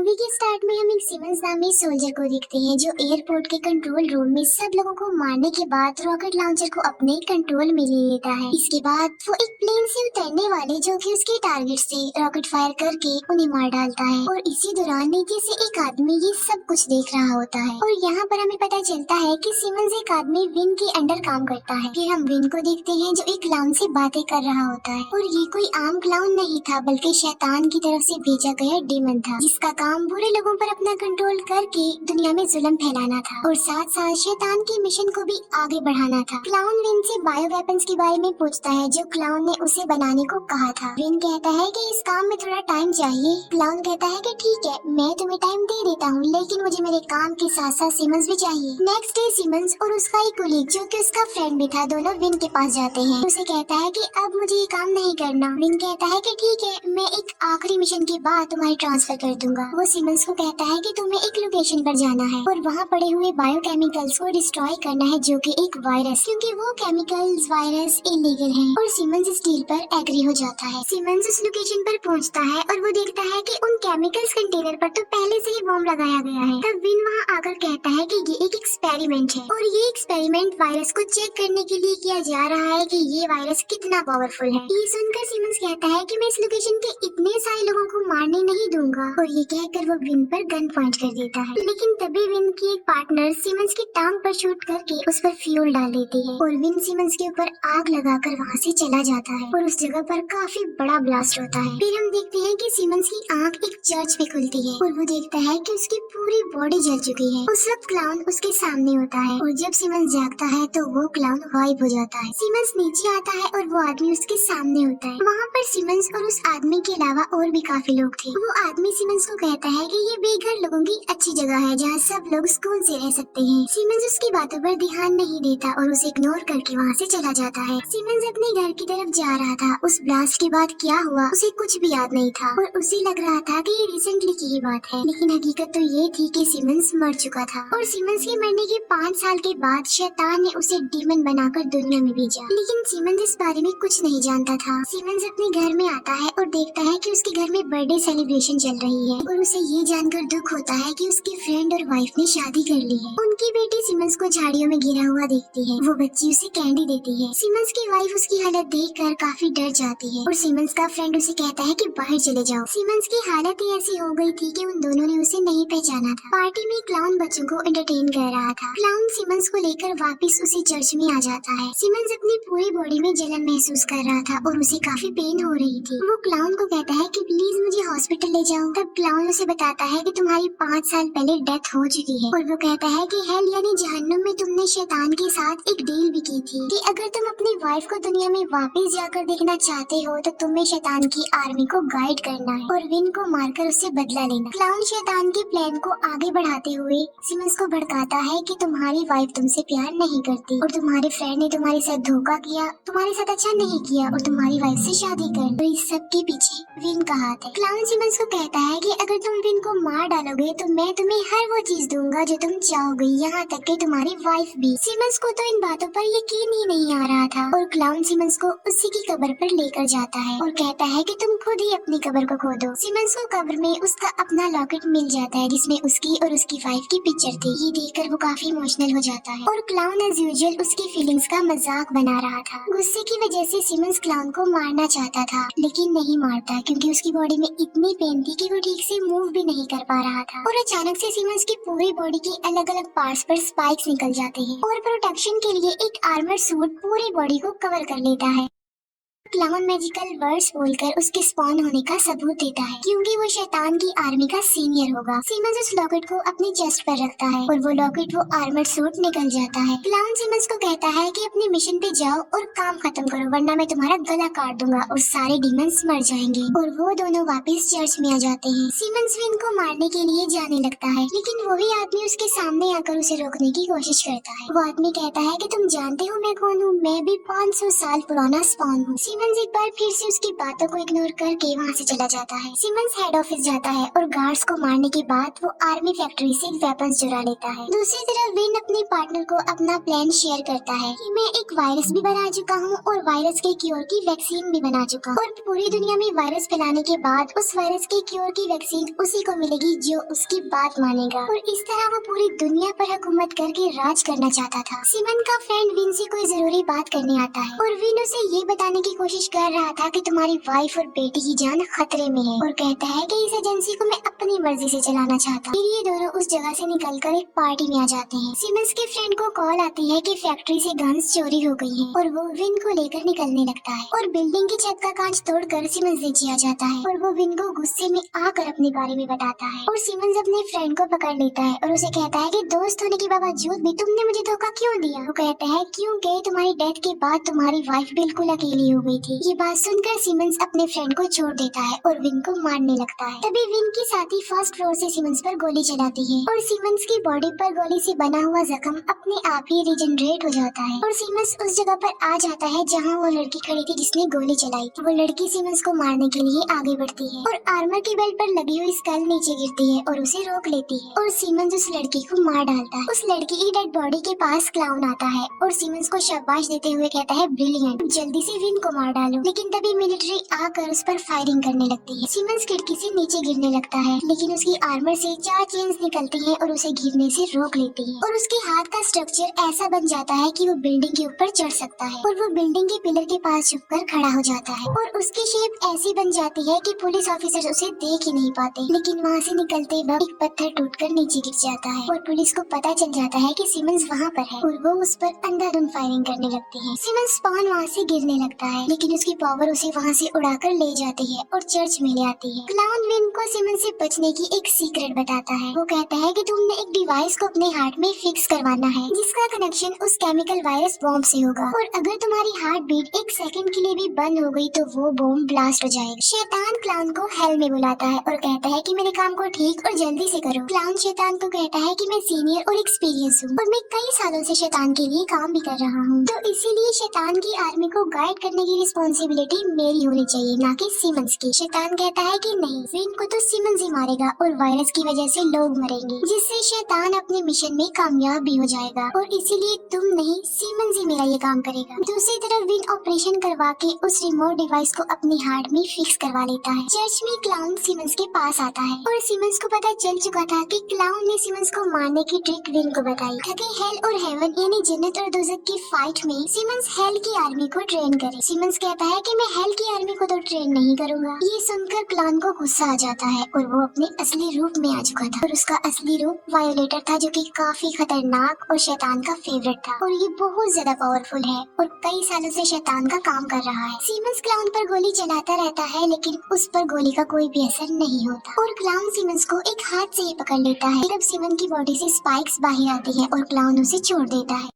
Movie के start में हम एक सिमंस नामी सोल्जर को देखते हैं जो एयरपोर्ट के कंट्रोल रूम में सब लोगों को मारने के बाद रॉकेट लॉन्चर को अपने कंट्रोल में ले लेता है। इसके बाद वो एक प्लेन से उतरने वाले जो कि उसके टारगेट से रॉकेट फायर करके उन्हें मार डालता है और इसी दौरान नीचे से एक आदमी ये सब कुछ देख रहा होता है और यहाँ पर हमें पता चलता है कि सिमंस एक आदमी विन के अंडर काम करता है। फिर हम विन को देखते हैं जो एक क्लाउन से बातें कर रहा होता है और ये कोई आम क्लाउन नहीं था बल्कि शैतान की तरफ से भेजा गया डीमन था जिसका काम बुरे लोगों पर अपना कंट्रोल करके दुनिया में जुल्म फैलाना था और साथ साथ शैतान के मिशन को भी आगे बढ़ाना था। क्लाउन विन से बायो वेपन्स के बारे में पूछता है जो क्लाउन ने उसे बनाने को कहा था। विन कहता है कि इस काम में थोड़ा टाइम चाहिए। क्लाउन कहता है कि ठीक है मैं तुम्हें टाइम दे देता हूँ लेकिन मुझे मेरे काम के साथ साथ सिमंस भी चाहिए। नेक्स्ट डे सिमंस और उसका एक कोलीग जो कि उसका फ्रेंड भी था दोनों विन के पास जाते हैं। उसे कहता है कि अब मुझे ये काम नहीं करना। विन कहता है कि ठीक है मैं एक आखिरी मिशन के बाद तुम्हारी ट्रांसफर कर दूंगा। वो सिमंस को कहता है कि तुम्हें एक लोकेशन पर जाना है और वहाँ पड़े हुए बायोकेमिकल्स को डिस्ट्रॉय करना है जो कि एक वायरस, क्योंकि वो केमिकल्स वायरस इलीगल है और सिमंस इस डील पर एग्री हो जाता है। सिमंस उस लोकेशन पर पहुँचता है और वो देखता है कि उन केमिकल्स कंटेनर पर तो पहले से ही बॉम्ब लगाया गया है। तब विन वहाँ आकर कहता है कि ये एक एक्सपेरिमेंट है और ये एक्सपेरिमेंट वायरस को चेक करने के लिए किया जा रहा है कि ये वायरस कितना पावरफुल है। ये सुनकर सिमंस कहता है कि मैं इस लोकेशन के इतने सारे लोगों को मारने नहीं दूंगा और ये कहकर वो विन पर गन पॉइंट कर देता है। लेकिन तभी विन की एक पार्टनर सिमंस की टांग पर शूट करके उस पर फ्यूल डाल देती है और विन सिमंस के ऊपर आग लगाकर वहाँ से चला जाता है और उस जगह पर काफी बड़ा ब्लास्ट होता है। फिर हम देखते हैं कि सिमंस की आंख एक चर्च में खुलती है और वो देखता है कि उसकी पूरी बॉडी जल चुकी है। उस वक्त क्लाउन उसके सामने होता है और जब सिमंस जागता है तो वो क्लाउन गायब हो जाता है। सिमंस नीचे आता है और वो आदमी उसके सामने होता है। वहाँ पर सिमंस और उस आदमी के अलावा और भी काफी लोग थे। वो आदमी सिमंस को कहता है कि ये बेघर लोगों की अच्छी जगह है जहाँ सब लोग सुकून से रह सकते हैं। सिमंस उसकी बातों पर ध्यान नहीं देता और उसे इग्नोर करके वहाँ से चला जाता है। सिमंस अपने घर की तरफ जा रहा था। उस ब्लास्ट के बाद क्या हुआ उसे कुछ भी याद नहीं था और उसे लग रहा था कि ये रिसेंटली की ही बात है, लेकिन हकीकत तो ये थी कि सिमंस मर चुका था और सिमंस के मरने के 5 साल के बाद शैतान ने उसे डीमन बनाकर दुनिया में भेजा। लेकिन सिमंस इस बारे में कुछ नहीं जानता था। सिमंस अपने घर में आता है और देखता है कि उसके घर में बर्थडे सेलिब्रेशन चल रही है और उसे ये जानकर दुख होता है कि उसके फ्रेंड और वाइफ ने शादी कर ली है। उनकी बेटी सिमंस को झाड़ियों में गिरा हुआ देखती है। वो बच्ची उसे कैंडी देती है। सिमंस की वाइफ उसकी हालत देखकर काफी डर जाती है और सिमंस का फ्रेंड उसे कहता है कि बाहर चले जाओ। सिमंस की हालत ही ऐसी हो गई थी कि उन दोनों ने उसे नहीं पहचाना था। पार्टी में क्लाउन बच्चों को एंटरटेन कर रहा था। क्लाउन सिमंस को लेकर वापस उसी चर्च में आ जाता है। सिमंस अपनी पूरी बॉडी में जलन महसूस कर रहा था और उसे काफी पेन हो रही थी। वो क्लाउन को कहता है कि प्लीज मुझे हॉस्पिटल ले जाओ। तब क्लाउन उसे बताता है कि तुम्हारी 5 साल पहले डेथ हो चुकी है और वो कहता है कि हेल यानी जहन्नुम में तुमने शैतान के साथ एक डील भी की थी कि अगर तुम अपनी वाइफ को दुनिया में वापस जाकर देखना चाहते हो तो तुम्हें शैतान की आर्मी को गाइड करना है और विन को मारकर उससे बदला लेना। क्लाउन शैतान के प्लान को आगे बढ़ाते हुए सिमंस को भड़काता है कि तुम्हारी वाइफ तुमसे प्यार नहीं करती और तुम्हारे फ्रेंड ने तुम्हारे साथ धोखा किया, तुम्हारे साथ अच्छा नहीं किया और तुम्हारी वाइफ से शादी कर। तो इस सब के पीछे विन का हाथ है। क्लाउन सिमंस को कहता है कि अगर तुम विन को मार डालोगे तो मैं तुम्हें हर वो चीज दूंगा जो तुम चाहोगे, यहाँ तक कि तुम्हारी वाइफ भी। सिमंस को तो इन बातों पर यकीन ही नहीं आ रहा था और क्लाउन सिमंस को उसी की कब्र पर लेकर जाता है और कहता है कि तुम खुद ही अपनी कब्र को खोदो। सिमंस को कब्र में उसका अपना लॉकेट मिल जाता है जिसमें उसकी और उसकी वाइफ की पिक्चर थी। ये देखकर वो काफी इमोशनल हो जाता है और क्लाउन एज यूजुअल उसकी फीलिंग्स का मजाक बना रहा था। गुस्से की वजह से सिमंस क्लाउन को मारना चाहता था लेकिन नहीं मारता क्योंकि उसकी बॉडी में इतनी पेन थी कि वो ठीक से मूव भी नहीं कर पा रहा था। और अचानक से सिमंस की पूरी बॉडी के अलग अलग पार्ट्स पर स्पाइक्स निकल जाते हैं और प्रोटेक्शन के लिए एक आर्मर सूट पूरी बॉडी को कवर कर लेता है। क्लाउन मैजिकल वर्ड्स बोलकर उसके स्पॉन होने का सबूत देता है क्योंकि वो शैतान की आर्मी का सीनियर होगा। सिमंस उस लॉकेट को अपनी चेस्ट पर रखता है और वो लॉकेट वो आर्मर सूट निकल जाता है। क्लाउन सिमंस को कहता है कि अपने मिशन पे जाओ और काम खत्म करो वरना मैं तुम्हारा गला काट दूंगा और सारे डीमंस मर जाएंगे। और वो दोनों वापस चर्च में आ जाते हैं। सिमंस विन को मारने के लिए जाने लगता है लेकिन वही आदमी उसके सामने आकर उसे रोकने की कोशिश करता है। वो आदमी कहता है कि तुम जानते हो मैं कौन हूँ, मैं भी 500 साल पुराना स्पॉन हूँ। सिमंस एक बार फिर से उसकी बातों को इग्नोर करके वहाँ से चला जाता है। सिमंस हेड ऑफिस जाता है और गार्ड्स को मारने के बाद वो आर्मी फैक्ट्री से वेपन्स चुरा लेता है। दूसरी तरफ विन अपने पार्टनर को अपना प्लान शेयर करता है कि मैं एक वायरस भी बना चुका हूँ और वायरस के क्योर की वैक्सीन भी बना चुका हूँ और पूरी दुनिया में वायरस फैलाने के बाद उस वायरस के क्योर की वैक्सीन उसी को मिलेगी जो उसकी बात मानेगा और इस तरह वो पूरी दुनिया पर हुकूमत करके राज करना चाहता था। सिमन का फ्रेंड विन से कोई जरूरी बात करने आता है और विन उसे ये बताने की कोशिश कर रहा था कि तुम्हारी वाइफ और बेटी की जान खतरे में है और कहता है कि इस एजेंसी को मैं अपनी मर्जी से चलाना चाहता। फिर ये दोनों उस जगह से निकलकर एक पार्टी में आ जाते हैं। सिमंस के फ्रेंड को कॉल आती है कि फैक्ट्री से गन्स चोरी हो गई हैं और वो विन को लेकर निकलने लगता है और बिल्डिंग की छत का कांच तोड़कर सिमंस नीचे आ जाता है और वो विन को गुस्से में आकर अपने बारे में बताता है और सिमंस अपने फ्रेंड को पकड़ लेता है और उसे कहता है कि दोस्त होने के बावजूद भी तुमने मुझे धोखा क्यों दिया। वो कहता है क्योंकि तुम्हारी डेथ के बाद तुम्हारी वाइफ बिल्कुल अकेली हो गई थी। ये बात सुनकर सिमंस अपने फ्रेंड को छोड़ देता है और विन को मारने लगता है। तभी विन की साथी फर्स्ट फ्लोर से सिमंस पर गोली चलाती है और सिमंस की बॉडी पर गोली से बना हुआ जख्म अपने आप ही रिजनरेट हो जाता है और सिमंस उस जगह पर आ जाता है जहाँ वो लड़की खड़ी थी जिसने गोली चलाई। वो लड़की सिमंस को मारने के लिए आगे बढ़ती है और आर्मर के बेल्ट पर लगी हुई स्कल नीचे गिरती है और उसे रोक लेती है और सिमंस उस लड़की को मार डालता है। उस लड़की की डेड बॉडी के पास क्लाउन आता है और सिमंस को शाबाश देते हुए कहता है ब्रिलियंट, जल्दी से विन को मार डालो। लेकिन तभी मिलिट्री आकर उस पर फायरिंग करने लगती है। सिमंस खिड़की से नीचे गिरने लगता है लेकिन उसकी आर्मर से 4 चेन्स निकलती हैं और उसे गिरने से रोक लेती है और उसके हाथ का स्ट्रक्चर ऐसा बन जाता है कि वो बिल्डिंग के ऊपर चढ़ सकता है और वो बिल्डिंग के पिलर के पास झुककर खड़ा हो जाता है और उसकी शेप ऐसी बन जाती है कि पुलिस ऑफिसर उसे देख ही नहीं पाते। लेकिन वहाँ से निकलते वक्त एक पत्थर टूटकर नीचे गिर जाता है और पुलिस को पता चल जाता है कि सिमंस वहाँ पर है और वो उस पर अंधाधुंध फायरिंग करने लगती है। सिमंस स्पॉन वहाँ से गिरने लगता है लेकिन उसकी पावर उसे वहाँ से उड़ाकर ले जाती है और चर्च में ले आती है। क्लाउन विन को सिमंस से बचने की एक सीक्रेट बताता है। वो कहता है कि तुमने एक डिवाइस को अपने हार्ट में फिक्स करवाना है जिसका कनेक्शन उस केमिकल वायरस बॉम्ब से होगा और अगर तुम्हारी हार्ट बीट 1 सेकंड के लिए भी बंद हो गई तो वो बॉम्ब ब्लास्ट हो जाएगा। शैतान क्लाउन को हेल में बुलाता है और कहता है कि मेरे काम को ठीक और जल्दी से करो। क्लाउन शैतान को कहता है कि मैं सीनियर और एक्सपीरियंस हूँ और मैं कई सालों से शैतान के लिए काम भी कर रहा हूँ तो इसीलिए शैतान की आर्मी को गाइड करने की रिस्पॉन्सिबिलिटी मेरी होनी चाहिए ना कि सिमंस की। शैतान कहता है कि नहीं, विन को तो सिमंस ही मारेगा और वायरस की वजह से लोग मरेंगे जिससे शैतान अपने मिशन में कामयाब भी हो जाएगा और इसीलिए तुम नहीं सिमंस ही मेरा ये काम करेगा। दूसरी तरफ विन ऑपरेशन करवा के उस रिमोट डिवाइस को अपनी हार्ट में फिक्स करवा लेता है। चर्च में क्लाउन सिमंस के पास आता है और सिमंस को पता चल चुका था कि क्लाउन ने सिमंस को मारने की ट्रिक विन को बताई ताकि हेल और हेवन यानी जन्नत और दोज़ख की फाइट में सिमंस हेल की आर्मी को ट्रेन करे। सिमंस कहता है कि मैं हेल की आर्मी को तो ट्रेन नहीं करूंगा। ये सुनकर क्लाउन को गुस्सा आ जाता है और वो अपने असली रूप में आ चुका था और उसका असली रूप वायोलेटर था जो कि काफी खतरनाक और शैतान का फेवरेट था और ये बहुत ज्यादा पावरफुल है और कई सालों से शैतान का काम कर रहा है। सिमंस क्लाउन पर गोली चलाता रहता है लेकिन उस पर गोली का कोई भी असर नहीं होता और क्लाउन सिमंस को एक हाथ से ही पकड़ लेता है। तब सिमंस की बॉडी से स्पाइक्स बाहर आती है और क्लाउन उसे छोड़ देता है।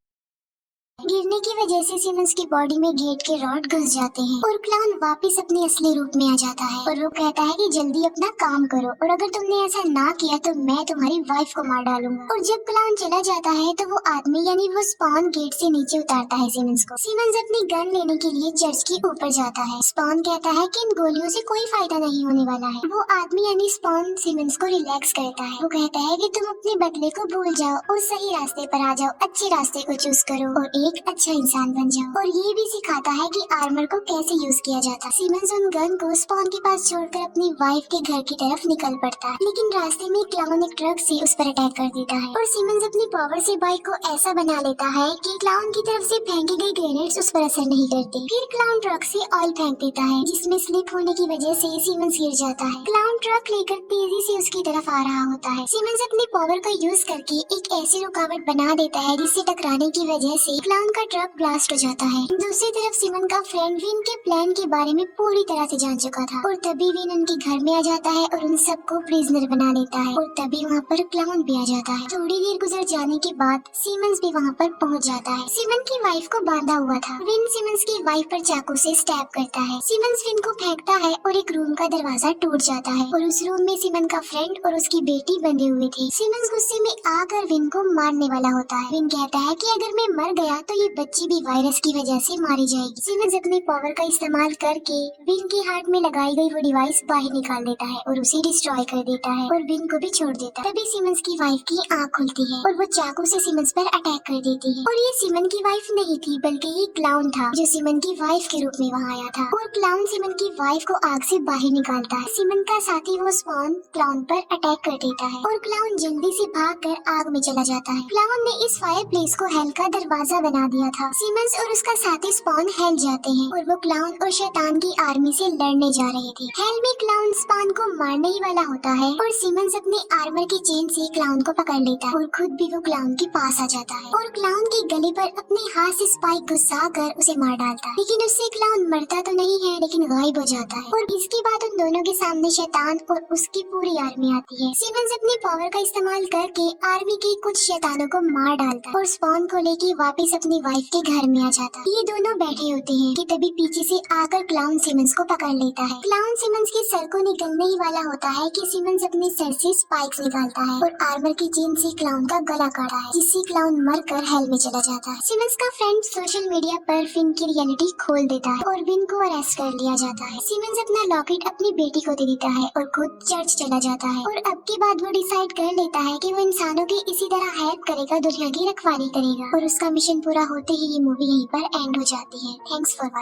गिरने की वजह से सिमंस की बॉडी में गेट के रॉड घुस जाते हैं और क्लाउन वापस अपने असली रूप में आ जाता है और वो कहता है कि जल्दी अपना काम करो और अगर तुमने ऐसा ना किया तो मैं तुम्हारी वाइफ को मार डालूंगा। और जब क्लाउन चला जाता है तो वो आदमी यानी वो स्पॉन गेट से नीचे उतारता है सिमंस को। सिमंस अपनी गन लेने के लिए चर्च के ऊपर जाता है। स्पॉन कहता है कि इन गोलियों से कोई फायदा नहीं होने वाला है। वो आदमी यानी स्पॉन सिमंस को रिलैक्स करता है। वो कहता है कि तुम अपने बदले को भूल जाओ और सही रास्ते पर आ जाओ, अच्छे रास्ते को चूज करो और एक अच्छा इंसान बन जाओ। और ये भी सिखाता है कि आर्मर को कैसे यूज किया जाता है। सिमंस उन गन को स्पॉन के पास छोड़कर अपनी वाइफ के घर की तरफ निकल पड़ता है लेकिन रास्ते में क्लाउन एक ट्रक से उस पर अटैक कर देता है और सिमंस अपनी पावर से बाइक को ऐसा बना लेता है कि क्लाउन की तरफ से फेंकी गई ग्रेनेड्स उस पर असर नहीं करती। फिर क्लाउन ट्रक से ऑयल फेंक देता है जिसमें स्लिप होने की वजह से सिमंस गिर जाता है। क्लाउन ट्रक लेकर तेजी से उसकी तरफ आ रहा होता है। सिमंस अपनी पावर का यूज करके एक ऐसी रुकावट बना देता है जिससे टकराने की वजह से क्लाउन का ट्रक ब्लास्ट हो जाता है। दूसरी तरफ सिमन का फ्रेंड विन के प्लान के बारे में पूरी तरह से जान चुका था और तभी विन उनके घर में आ जाता है और उन सबको प्रिजनर बना लेता है और तभी वहाँ पर क्लाउन भी आ जाता है। थोड़ी देर गुजर जाने के बाद सिमंस भी वहाँ पर पहुँच जाता है। सिमन की वाइफ को बांधा हुआ था। विन सिमंस की वाइफ पर चाकू से स्टैब करता है। सिमंस विन को फेंकता है और एक रूम का दरवाजा टूट जाता है और उस रूम में सिमन का फ्रेंड और उसकी बेटी बंधे हुए थे। सिमंस गुस्से में आकर विन को मारने वाला होता है। विन कहता है कि अगर मैं मर गया तो ये बच्ची भी वायरस की वजह से मारी जाएगी। सिमंस अपने पावर का इस्तेमाल करके विन के हार्ट में लगाई गई वो डिवाइस बाहर निकाल देता है और उसे डिस्ट्रॉय कर देता है और विन को भी छोड़ देता है। तभी सिमंस की वाइफ की आँख खुलती है और वो चाकू से सिमंस पर अटैक कर देती है। और ये सिमन की वाइफ नहीं थी बल्कि ये क्लाउन था जो सिमन की वाइफ के रूप में वहाँ आया था और क्लाउन सिमन की वाइफ को आग से बाहर निकालता है। सिमन का साथी वो स्पॉन क्लाउन पर अटैक कर देता है और क्लाउन जल्दी से भागकर आग में चला जाता है। क्लाउन ने इस फायर प्लेस को हेल का दरवाजा बना दिया था। सिमंस और उसका साथी स्पॉन हेल जाते हैं और वो क्लाउन और शैतान की आर्मी से लड़ने जा रहे थे। हेल में क्लाउन स्पॉन को मारने ही वाला होता है और सिमंस अपने आर्मर की चेन से क्लाउन को पकड़ लेता है और खुद भी वो क्लाउन के पास आ जाता है और क्लाउन के गले पर अपने हाथ से स्पाइक घुसा कर उसे मार डालता है। लेकिन उससे क्लाउन मरता तो नहीं है लेकिन गायब हो जाता है और इसके बाद उन दोनों के सामने शैतान और उसकी पूरी आर्मी आती है। सिमंस अपने पावर का इस्तेमाल करके आर्मी के कुछ शैतानों को मार डालता है और स्पॉन को लेके वापस अपनी वाइफ के घर में आ जाता है। ये दोनों बैठे होते हैं कि तभी पीछे से आकर क्लाउन सिमंस को पकड़ लेता है। क्लाउन सिमंस के सर को निकलने ही वाला होता है कि सिमंस अपने सर से स्पाइक्स निकालता है और आर्मर की चेन से क्लाउन का गला काटा है जिससे क्लाउन मरकर हेल में चला जाता है। सिमंस का फ्रेंड सोशल मीडिया पर विन की रियलिटी खोल देता है और विन को अरेस्ट कर लिया जाता है। सिमंस अपना लॉकेट अपनी बेटी को दे देता है और खुद चर्च चला जाता है और अब के बाद वो डिसाइड कर लेता है कि वो इंसानों की इसी तरह हेल्प करेगा, दुनिया की रखवाली करेगा और उसका मिशन पूरा होते ही ये मूवी यहीं पर एंड हो जाती है। Thanks for watching.